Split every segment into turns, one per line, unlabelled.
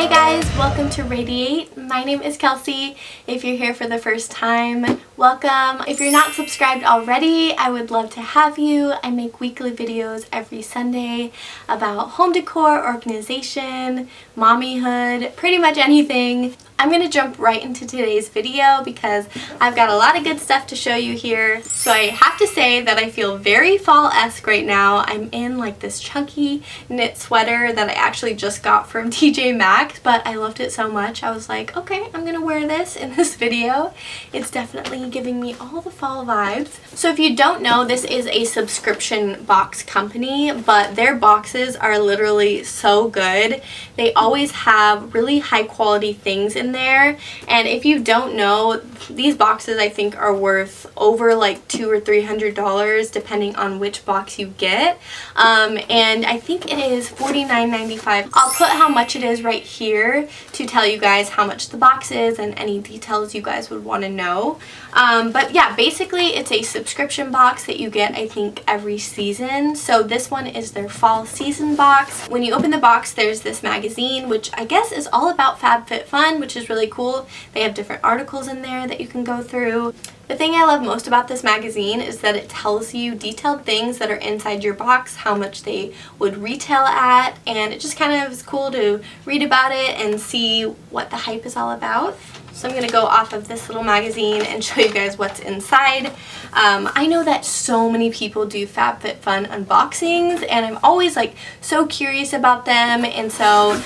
Hey guys, welcome to Radiate. My name is Kelsey. If you're here for the first time, welcome. If you're not subscribed already, I would love to have you. I make weekly videos every Sunday about home decor, organization, mommyhood, pretty much anything. I'm going to jump right into today's video because I've got a lot of good stuff to show you here. So I have to say that I feel very fall-esque right now. I'm in like this chunky knit sweater that I actually just got from TJ Maxx, but I loved it so much I was like, okay, I'm going to wear this in this video. It's definitely giving me all the fall vibes. So if you don't know, this is a subscription box company, but their boxes are literally so good. They always have really high quality things in there, and if you don't know, these boxes I think are worth over like $200 or $300 depending on which box you get, and I think it is $49.95. I'll put how much it is right here to tell you guys how much the box is and any details you guys would want to know. But yeah, basically it's a subscription box that you get I think every season. So this one is their fall season box. When you open the box, there's this magazine which I guess is all about FabfitFun, which is really cool. They have different articles in there that you can go through. The thing I love most about this magazine is that it tells you detailed things that are inside your box, how much they would retail at, and it just kind of is cool to read about it and see what the hype is all about. So I'm going to go off of this little magazine and show you guys what's inside. I know that so many people do FabfitFun unboxings, and I'm always like so curious about them, and so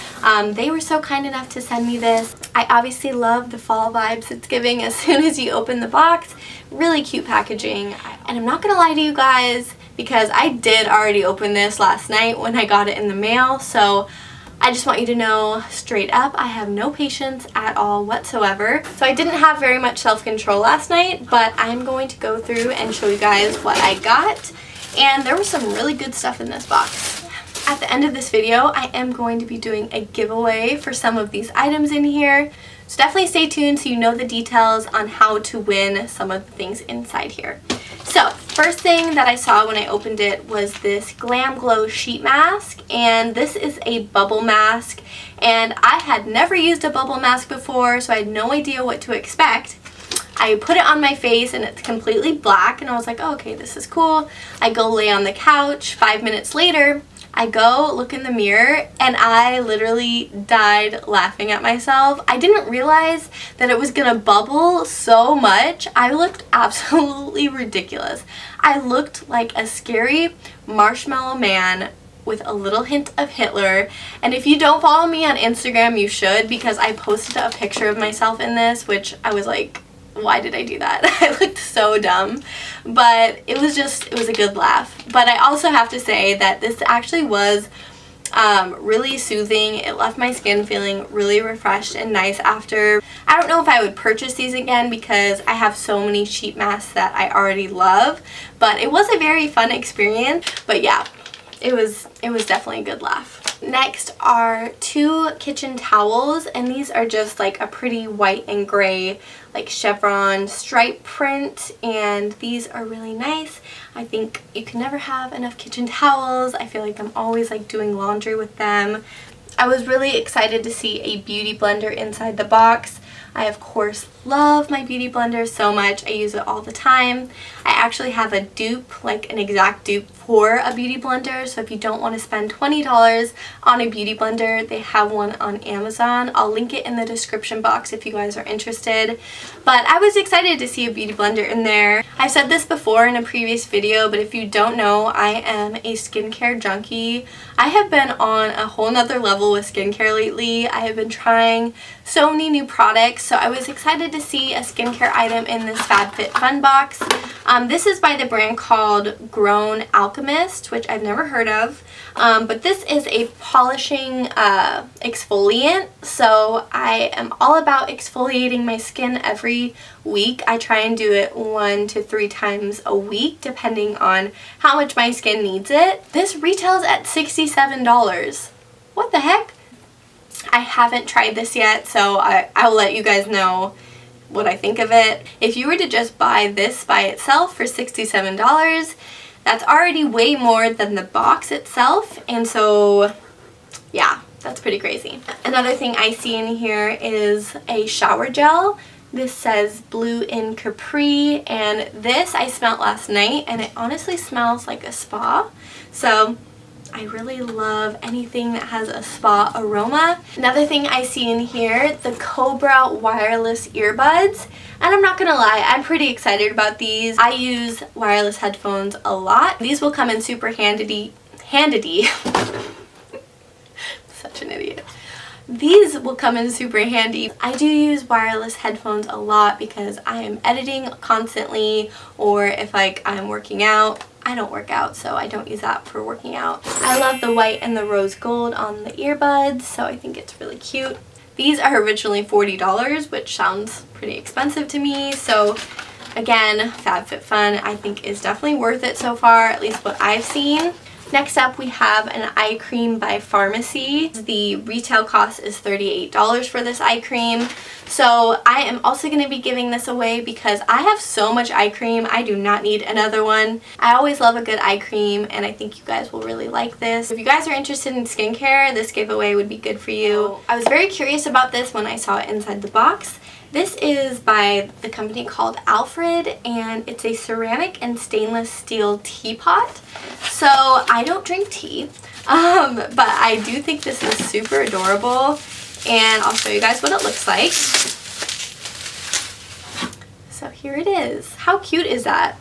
they were so kind enough to send me this. I obviously love the fall vibes it's giving as soon as you open the box. Really cute packaging, and I'm not going to lie to you guys because I did already open this last night when I got it in the mail, so I just want you to know straight up, I have no patience at all whatsoever. So I didn't have very much self-control last night, but I'm going to go through and show you guys what I got. And there was some really good stuff in this box. At the end of this video, I am going to be doing a giveaway for some of these items in here. So definitely stay tuned so you know the details on how to win some of the things inside here. So, first thing that I saw when I opened it was this Glam Glow sheet mask, and this is a bubble mask, and I had never used a bubble mask before, so I had no idea what to expect. I put it on my face and it's completely black, and I was like, oh, okay, this is cool. I go lay on the couch. 5 minutes later, I go look in the mirror and I literally died laughing at myself. I didn't realize that it was gonna bubble so much. I looked absolutely ridiculous. I looked like a scary marshmallow man with a little hint of Hitler. And if you don't follow me on Instagram, you should, because I posted a picture of myself in this, which I was like, why did I do that? I looked so dumb, but it was a good laugh. But I also have to say that this actually was really soothing. It left my skin feeling really refreshed and nice after. I don't know if I would purchase these again because I have so many sheet masks that I already love, but it was a very fun experience. But yeah, it was definitely a good laugh. Next are two kitchen towels, and these are just like a pretty white and gray like chevron stripe print, and these are really nice. I think you can never have enough kitchen towels. I feel like I'm always like doing laundry with them. I was really excited to see a beauty blender inside the box. I of course love my beauty blender so much. I use it all the time. I actually have a dupe, like an exact dupe for a beauty blender, so if you don't want to spend $20 on a beauty blender, they have one on Amazon. I'll link it in the description box if you guys are interested. But I was excited to see a beauty blender in there. I've said this before in a previous video, but if you don't know, I am a skincare junkie. I have been on a whole nother level with skincare lately. I have been trying so many new products, so I was excited to see a skincare item in this FabfitFun box. This is by the brand called Grown Alchemist, which I've never heard of, but this is a polishing exfoliant, so I am all about exfoliating my skin every week. I try and do it 1 to 3 times a week depending on how much my skin needs it. This retails at $67. What the heck? I haven't tried this yet, so I'll let you guys know what I think of it. If you were to just buy this by itself for $67, that's already way more than the box itself, and so yeah, That's pretty crazy. Another thing I see in here is a shower gel. This says Blue in Capri, and this I smelled last night, and it honestly smells like a spa. So I really love anything that has a spa aroma. Another thing I see in here, the Cobra wireless earbuds. And I'm not gonna lie, I'm pretty excited about these. I use wireless headphones a lot. These will come in super handy. Such an idiot. These will come in super handy. I do use wireless headphones a lot because I am editing constantly, or if like I'm working out. I don't work out, so I don't use that for working out. I love the white and the rose gold on the earbuds, so I think it's really cute. These are originally $40, which sounds pretty expensive to me, so again, FabfitFun I think is definitely worth it so far, at least what I've seen. Next up, we have an eye cream by Pharmacy. The retail cost is $38 for this eye cream. So I am also going to be giving this away because I have so much eye cream. I do not need another one. I always love a good eye cream, and I think you guys will really like this. If you guys are interested in skincare, this giveaway would be good for you. I was very curious about this when I saw it inside the box. This is by the company called Alfred, and it's a ceramic and stainless steel teapot. So I don't drink tea, but I do think this is super adorable, and I'll show you guys what it looks like. So here it is. How cute is that?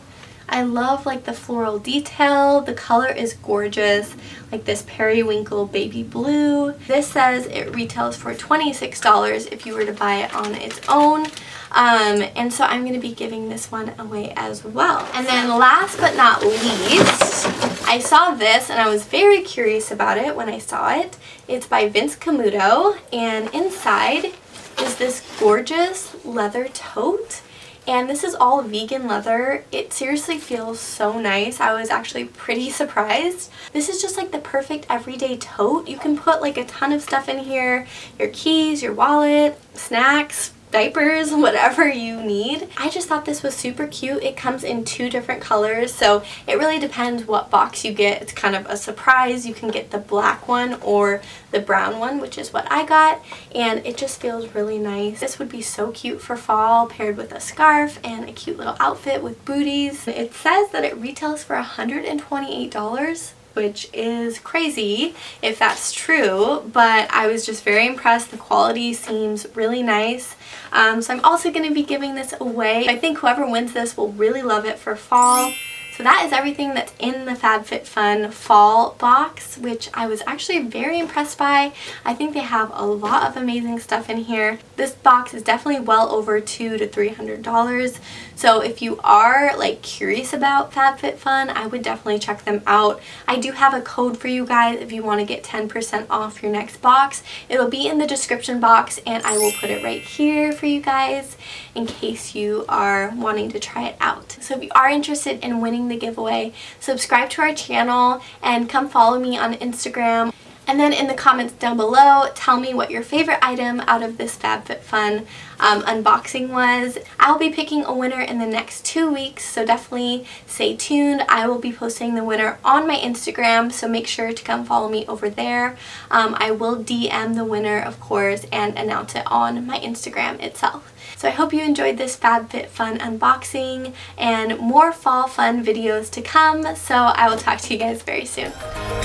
I love like the floral detail. The color is gorgeous, like this periwinkle baby blue. This says it retails for $26 if you were to buy it on its own. And so I'm going to be giving this one away as well. And then last but not least, I saw this and I was very curious about it when I saw it. It's by Vince Camuto, and inside is this gorgeous leather tote. And this is all vegan leather. It seriously feels so nice. I was actually pretty surprised. This is just like the perfect everyday tote. You can put like a ton of stuff in here. Your keys, your wallet, snacks, diapers, whatever you need. I just thought this was super cute. It comes in 2 different colors, so it really depends what box you get. It's kind of a surprise. You can get the black one or the brown one, which is what I got, and it just feels really nice. This would be so cute for fall, paired with a scarf and a cute little outfit with booties. It says that it retails for $128. Which is crazy if that's true, but I was just very impressed. The quality seems really nice. So I'm also going to be giving this away. I think whoever wins this will really love it for fall. So that is everything that's in the FabfitFun fall box, which I was actually very impressed by. I think they have a lot of amazing stuff in here. This box is definitely well over $200 to $300. So if you are like curious about FabfitFun, I would definitely check them out. I do have a code for you guys if you want to get 10% off your next box. It'll be in the description box, and I will put it right here for you guys in case you are wanting to try it out. So if you are interested in winning the giveaway, subscribe to our channel and come follow me on Instagram. And then in the comments down below, tell me what your favorite item out of this FabfitFun unboxing was. I'll be picking a winner in the next 2 weeks, so definitely stay tuned. I will be posting the winner on my Instagram, so make sure to come follow me over there. I will DM the winner, of course, and announce it on my Instagram itself. So I hope you enjoyed this FabfitFun unboxing, and more fall fun videos to come, so I will talk to you guys very soon.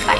Bye.